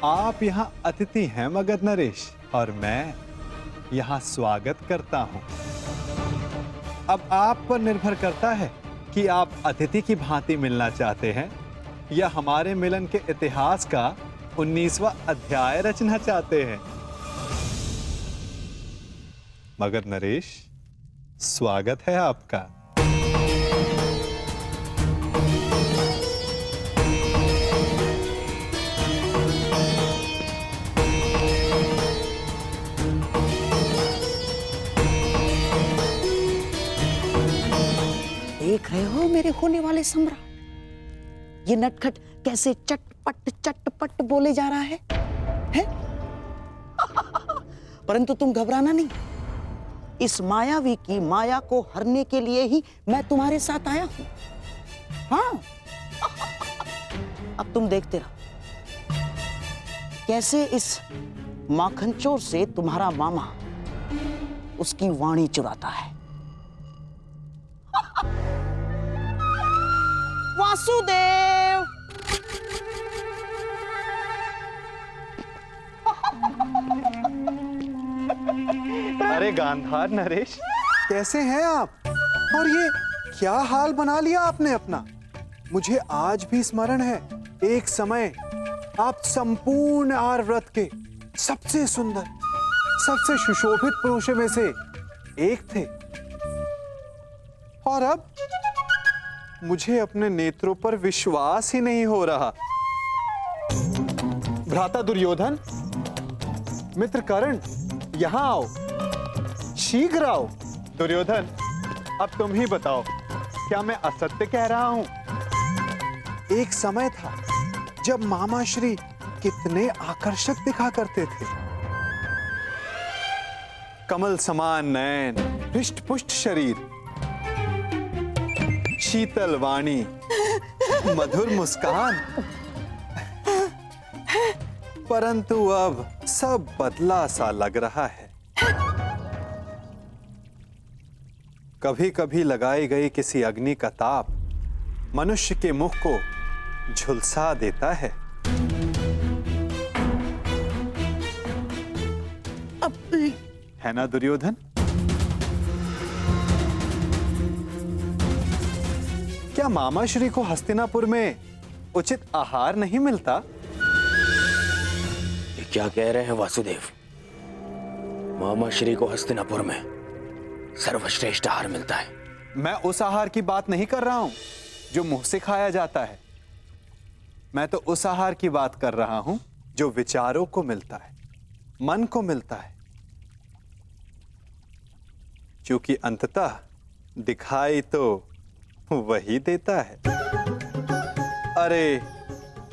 आप यहाँ अतिथि हैं मगध नरेश, और मैं यहाँ स्वागत करता हूँ। अब आप पर निर्भर करता है कि आप अतिथि की भांति मिलना चाहते हैं या हमारे मिलन के इतिहास का 19वां अध्याय रचना चाहते हैं। मगध नरेश, स्वागत है आपका। देख रहे हो मेरे होने वाले सम्राट, ये नटखट कैसे चटपट चटपट बोले जा रहा है? परंतु तुम घबराना नहीं, इस मायावी की माया को हरने के लिए ही मैं तुम्हारे साथ आया हूं। हाँ, अब तुम देखते रहो कैसे इस माखनचोर से तुम्हारा मामा उसकी वाणी चुराता है। वासुदेव, अरे गांधार नरेश, कैसे हैं आप? और ये क्या हाल बना लिया आपने अपना? मुझे आज भी स्मरण है, एक समय आप संपूर्ण आर्यव्रत के सबसे सुंदर, सबसे सुशोभित पुरुषों में से एक थे। और अब मुझे अपने नेत्रों पर विश्वास ही नहीं हो रहा। भ्राता दुर्योधन, मित्र कर्ण, यहां आओ, शीघ्र आओ। दुर्योधन, अब तुम ही बताओ, क्या मैं असत्य कह रहा हूं? एक समय था जब मामा श्री कितने आकर्षक दिखा करते थे। कमल समान नयन, हृष्ट पुष्ट शरीर, शीतल वाणी, मधुर मुस्कान। परंतु अब सब बदला सा लग रहा है। कभी कभी लगाई गई किसी अग्नि का ताप मनुष्य के मुख को झुलसा देता है। है ना दुर्योधन? क्या मामा श्री को हस्तिनापुर में उचित आहार नहीं मिलता? ये क्या कह रहे हैं वासुदेव? मामा श्री को हस्तिनापुर में सर्वश्रेष्ठ आहार मिलता है। मैं उस आहार की बात नहीं कर रहा हूं जो मुंह से खाया जाता है। मैं तो उस आहार की बात कर रहा हूं जो विचारों को मिलता है, मन को मिलता है, क्योंकि अंततः दिखाई तो वही देता है। अरे,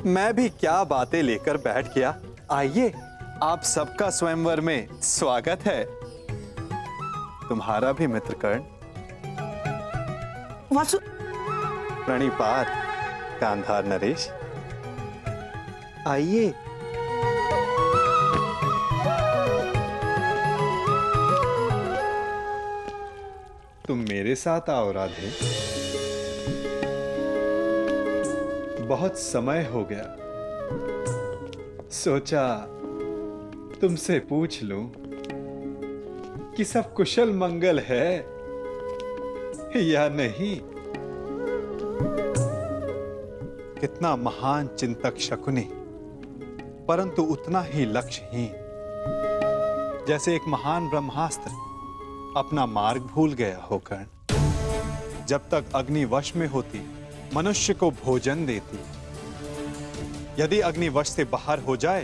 मैं भी क्या बातें लेकर बैठ गया। आइए, आप सबका स्वयंवर में स्वागत है। तुम्हारा भी मित्र कर्ण। वासु, प्रणिपात गांधार नरेश, आइए। तुम मेरे साथ आओ राधे। बहुत समय हो गया, सोचा तुमसे पूछ लूं कि सब कुशल मंगल है या नहीं। कितना महान चिंतक शकुनी, परंतु उतना ही लक्ष्यहीन, जैसे एक महान ब्रह्मास्त्र अपना मार्ग भूल गया हो कर्ण। जब तक अग्नि वश में होती मनुष्य को भोजन देती, यदि अग्नि वश से बाहर हो जाए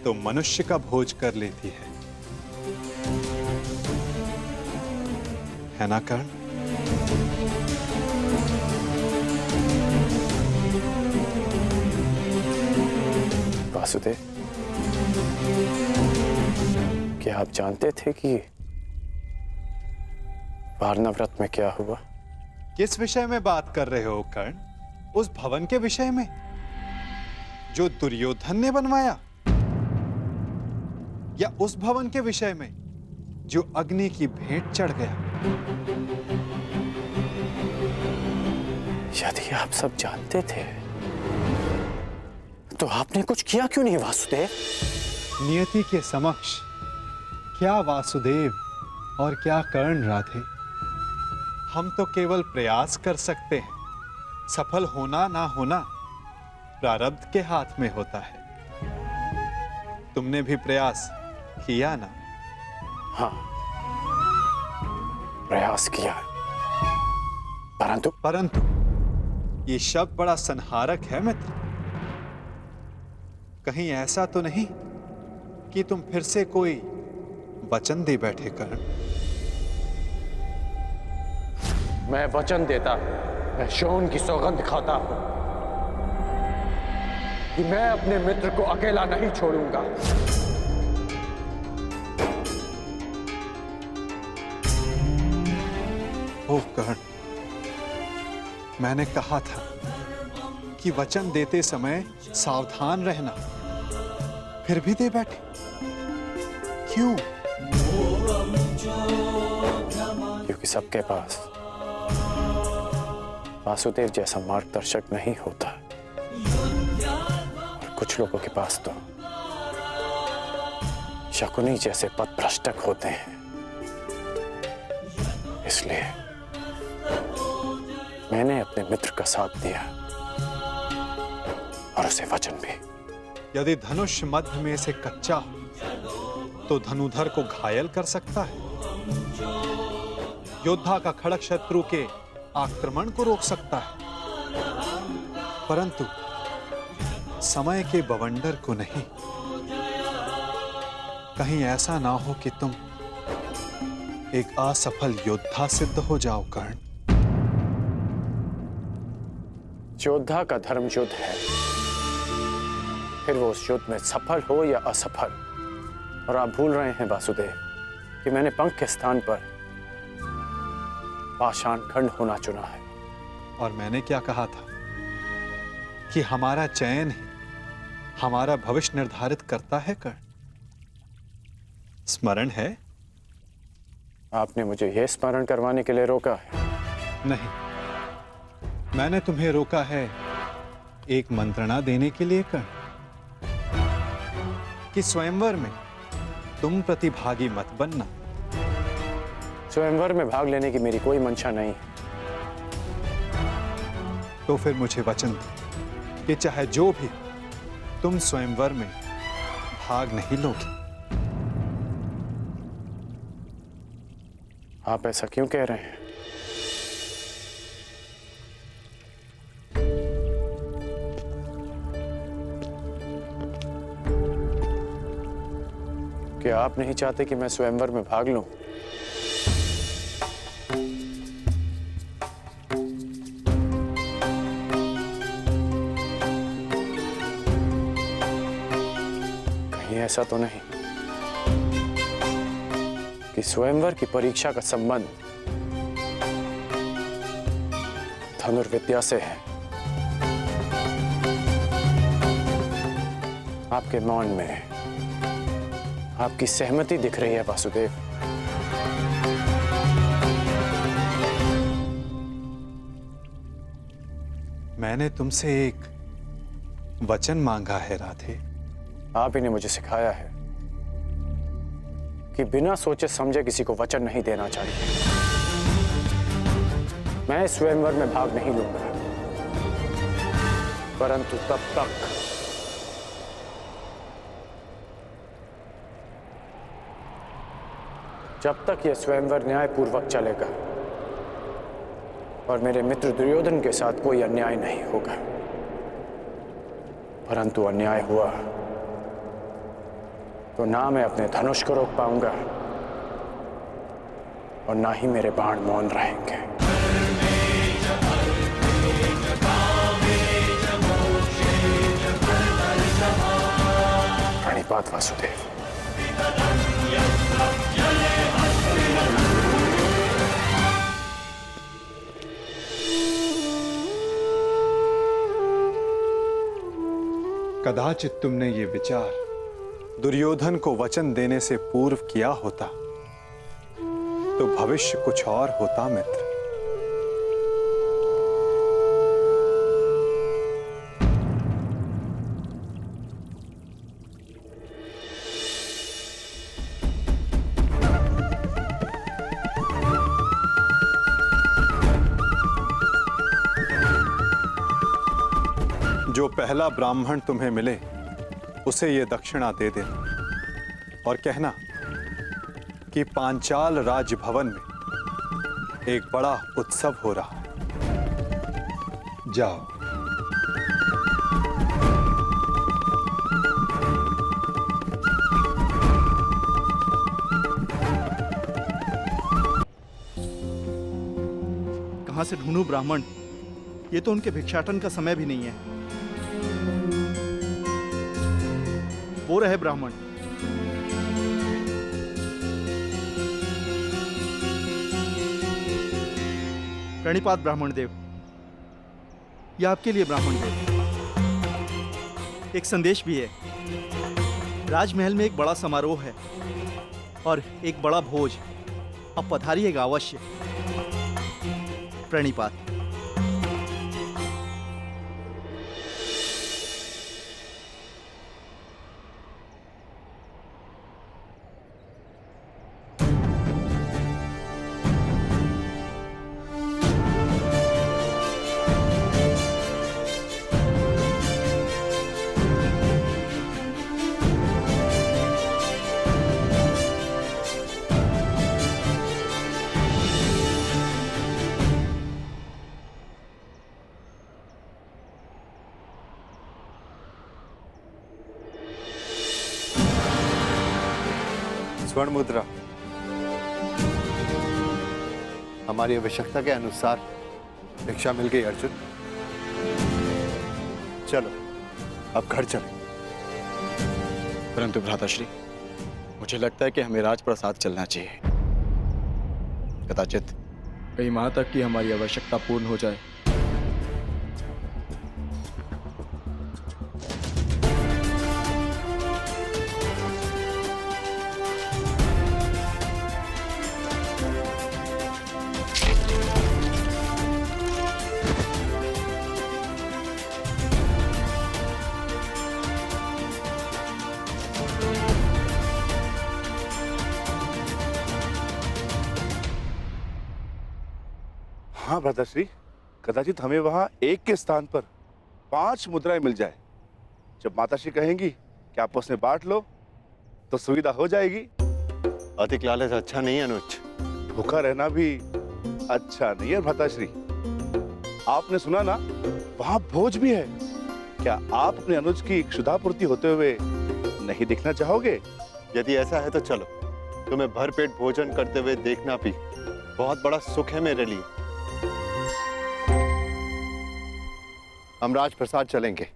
तो मनुष्य का भोज कर लेती है ना कर्ण? वासुदेव, क्या आप जानते थे कि वारणाव्रत में क्या हुआ? किस विषय में बात कर रहे हो कर्ण? उस भवन के विषय में जो दुर्योधन ने बनवाया, या उस भवन के विषय में जो अग्नि की भेंट चढ़ गया? यदि आप सब जानते थे परंतु आपने कुछ किया क्यों नहीं वासुदेव? नियति के समक्ष क्या वासुदेव और क्या कर्ण राधे। हम तो केवल प्रयास कर सकते हैं। सफल होना ना होना प्रारब्ध के हाथ में होता है। तुमने भी प्रयास किया ना? हाँ, प्रयास किया, परंतु ये शब्द बड़ा संहारक है मित्र। कहीं ऐसा तो नहीं कि तुम फिर से कोई वचन दे बैठे कर्ण? मैं वचन देता, मैं शोन की सौगंध खाता हूं कि मैं अपने मित्र को अकेला नहीं छोड़ूंगा। ओ कर्ण, मैंने कहा था कि वचन देते समय सावधान रहना, फिर भी दे बैठे क्यों? क्योंकि सबके पास वासुदेव जैसा मार्गदर्शक नहीं होता, और कुछ लोगों के पास तो शकुनी जैसे पथभ्रष्टक होते हैं। इसलिए मैंने अपने मित्र का साथ दिया और उसे वचन भी। यदि धनुष मध्य में से कच्चा हो तो धनुधर को घायल कर सकता है। योद्धा का खड़ग शत्रु के आक्रमण को रोक सकता है, परंतु समय के बवंडर को नहीं। कहीं ऐसा ना हो कि तुम एक असफल योद्धा सिद्ध हो जाओ कर्ण। योद्धा का धर्म युद्ध है, फिर वो उस युद्ध में सफल हो या असफल। और आप भूल रहे हैं वासुदेव कि मैंने पंख के स्थान पर पाषाण खंड होना चुना है। और मैंने क्या कहा था कि हमारा चयन ही हमारा भविष्य निर्धारित करता है कर्ण। स्मरण है? आपने मुझे यह स्मरण करवाने के लिए रोका है? नहीं, मैंने तुम्हें रोका है एक मंत्रणा देने के लिए कर्ण, कि स्वयंवर में तुम प्रतिभागी मत बनना। स्वयंवर में भाग लेने की मेरी कोई मंशा नहीं है। तो फिर मुझे वचन दो कि चाहे जो भी तुम स्वयंवर में भाग नहीं लोगे। आप ऐसा क्यों कह रहे हैं? क्या आप नहीं चाहते कि मैं स्वयंवर में भाग लूं? कहीं ऐसा तो नहीं कि स्वयंवर की परीक्षा का संबंध धनुर्विद्या से है? आपके मौन में आपकी सहमति दिख रही है वासुदेव। मैंने तुमसे एक वचन मांगा है राधे। आप ही ने मुझे सिखाया है कि बिना सोचे समझे किसी को वचन नहीं देना चाहिए। मैं स्वयंवर में भाग नहीं लूंगा, परंतु तब तक जब तक यह स्वयंवर न्यायपूर्वक चलेगा और मेरे मित्र दुर्योधन के साथ कोई अन्याय नहीं होगा। परंतु अन्याय हुआ तो ना मैं अपने धनुष को रोक पाऊंगा और ना ही मेरे बाण मौन रहेंगे। प्रणिपात वासुदेव। कदाचित तुमने ये विचार दुर्योधन को वचन देने से पूर्व किया होता तो भविष्य कुछ और होता मित्र। जो पहला ब्राह्मण तुम्हें मिले उसे ये दक्षिणा दे देना और कहना कि पांचाल राजभवन में एक बड़ा उत्सव हो रहा है। जाओ। कहां से ढूंढूं ब्राह्मण? ये तो उनके भिक्षाटन का समय भी नहीं है। वो रहे ब्राह्मण। प्रणिपात ब्राह्मण देव। यह आपके लिए ब्राह्मण देव। एक संदेश भी है। राजमहल में एक बड़ा समारोह है और एक बड़ा भोज। अब पधारिएगा अवश्य। प्रणिपात। स्वर्ण मुद्रा हमारी आवश्यकता के अनुसार भिक्षा मिल गई अर्जुन। चलो अब घर चलें। परंतु भ्राताश्री, मुझे लगता है कि हमें राजप्रसाद चलना चाहिए। कदाचित कहीं वहां तक कि हमारी आवश्यकता पूर्ण हो जाए। हाँ भ्राताश्री, कदाचित हमें वहां एक के स्थान पर 5 मुद्राएं मिल जाए। जब माताश्री कहेंगी कि आपस में बांट लो तो सुविधा हो जाएगी। अधिक लालच अच्छा नहीं है अनुज। भूखा रहना भी अच्छा नहीं है भ्राताश्री। आपने सुना ना, वहां भोज भी है। क्या आप अपने अनुज की क्षुधापूर्ति होते हुए नहीं देखना चाहोगे? यदि ऐसा है तो चलो। तुम्हें भरपेट भोजन करते हुए देखना भी बहुत बड़ा सुख है मेरे लिए। हम राजप्रसाद चलेंगे।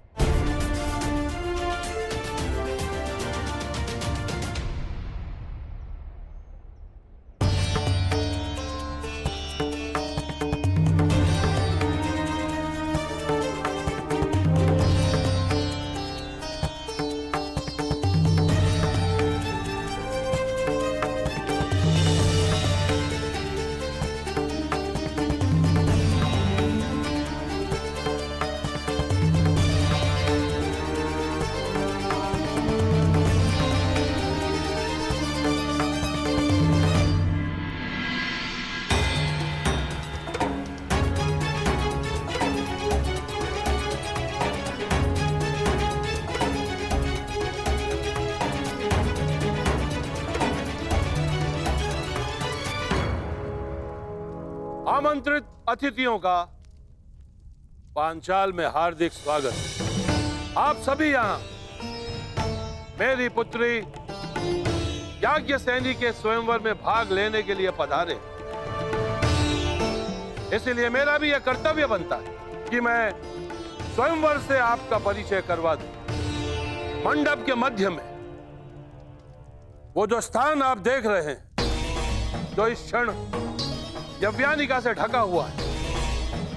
आमंत्रित अतिथियों का पांचाल में हार्दिक स्वागत। आप सभी यहाँ मेरी पुत्री याज्ञसेनी के स्वयंवर में भाग लेने के लिए पधारे। इसलिए मेरा भी यह कर्तव्य बनता है कि मैं स्वयंवर से आपका परिचय करवा दूं। मंडप के मध्य में वो जो स्थान आप देख रहे हैं, जो इस क्षण यव्यानिका से ढका हुआ है,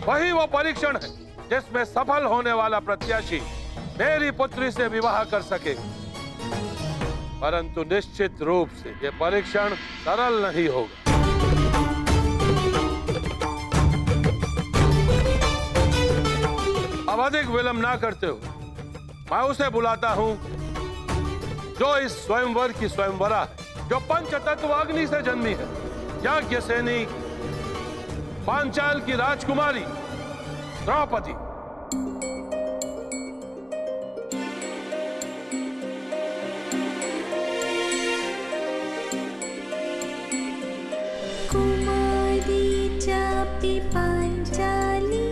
वही वो परीक्षण है जिसमें सफल होने वाला प्रत्याशी मेरी पुत्री से विवाह कर सके। परंतु निश्चित रूप से यह परीक्षण सरल नहीं होगा। अब अधिक विलंब ना करते हो, मैं उसे बुलाता हूं जो इस स्वयंवर की स्वयंवरा है, जो पंचतत्व अग्नि से जन्मी है, याज्ञसेनी पांचाल की राजकुमारी द्रौपदी। चापि पाञ्चाली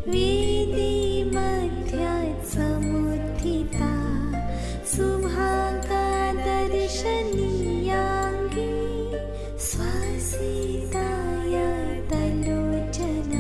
वेदी मध्यात् समुत्थिता सुभागा दर्शनीयाङ्गी स्वसीताय तलोचना।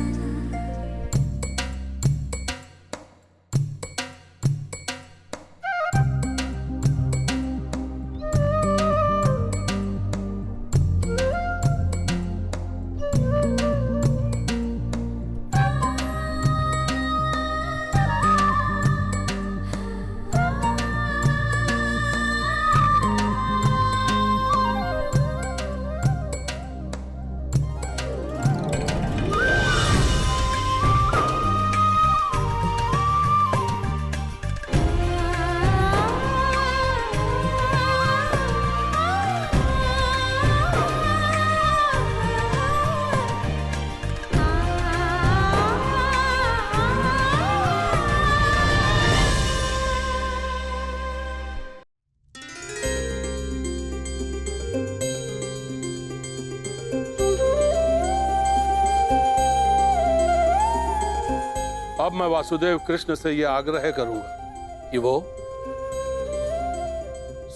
अब मैं वासुदेव कृष्ण से यह आग्रह करूंगा कि वो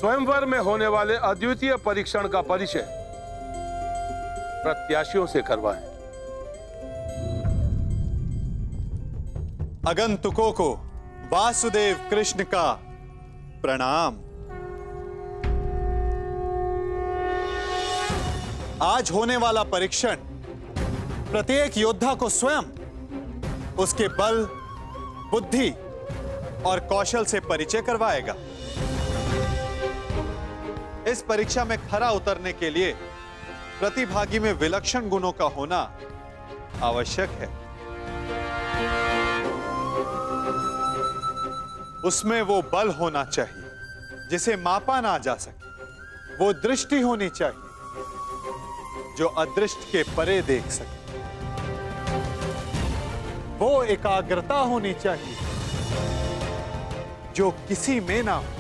स्वयंवर में होने वाले अद्वितीय परीक्षण का परिचय प्रत्याशियों से करवाएं। आगंतुकों को वासुदेव कृष्ण का प्रणाम। आज होने वाला परीक्षण प्रत्येक योद्धा को स्वयं उसके बल, बुद्धि और कौशल से परिचय करवाएगा। इस परीक्षा में खरा उतरने के लिए प्रतिभागी में विलक्षण गुणों का होना आवश्यक है। उसमें वो बल होना चाहिए जिसे मापा ना जा सके, वो दृष्टि होनी चाहिए जो अदृष्ट के परे देख सके, वो एकाग्रता होनी चाहिए जो किसी में ना हो,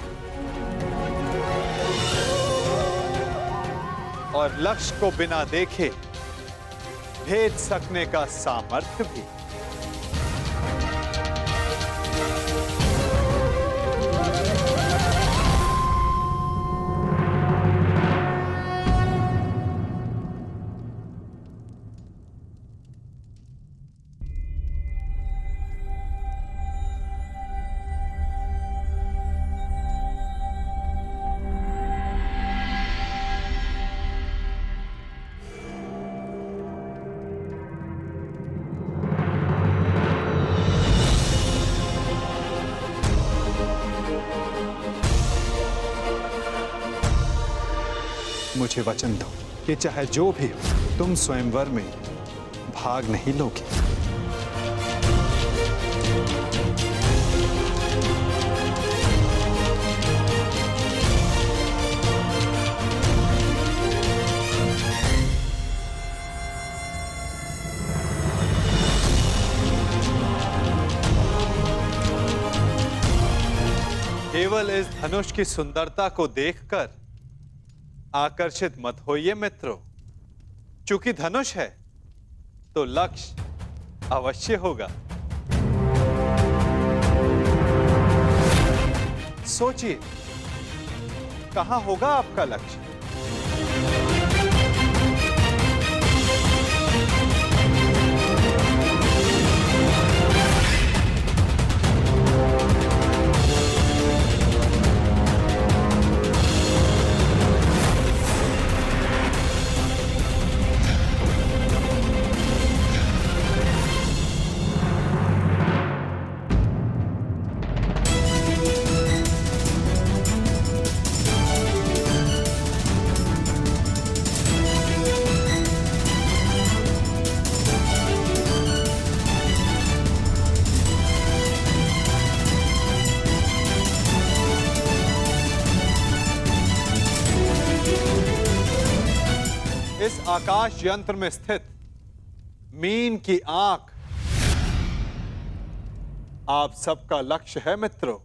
और लक्ष्य को बिना देखे भेद सकने का सामर्थ्य भी। मुझे वचन दो कि चाहे जो भी हो, तुम स्वयंवर में भाग नहीं लोगे। केवल इस धनुष की सुंदरता को देखकर आकर्षित मत होइए मित्रों, चूंकि धनुष है तो लक्ष्य अवश्य होगा। सोचिए, कहां होगा आपका लक्ष्य? इस आकाश यंत्र में स्थित मीन की आंख आप सबका लक्ष्य है मित्रों।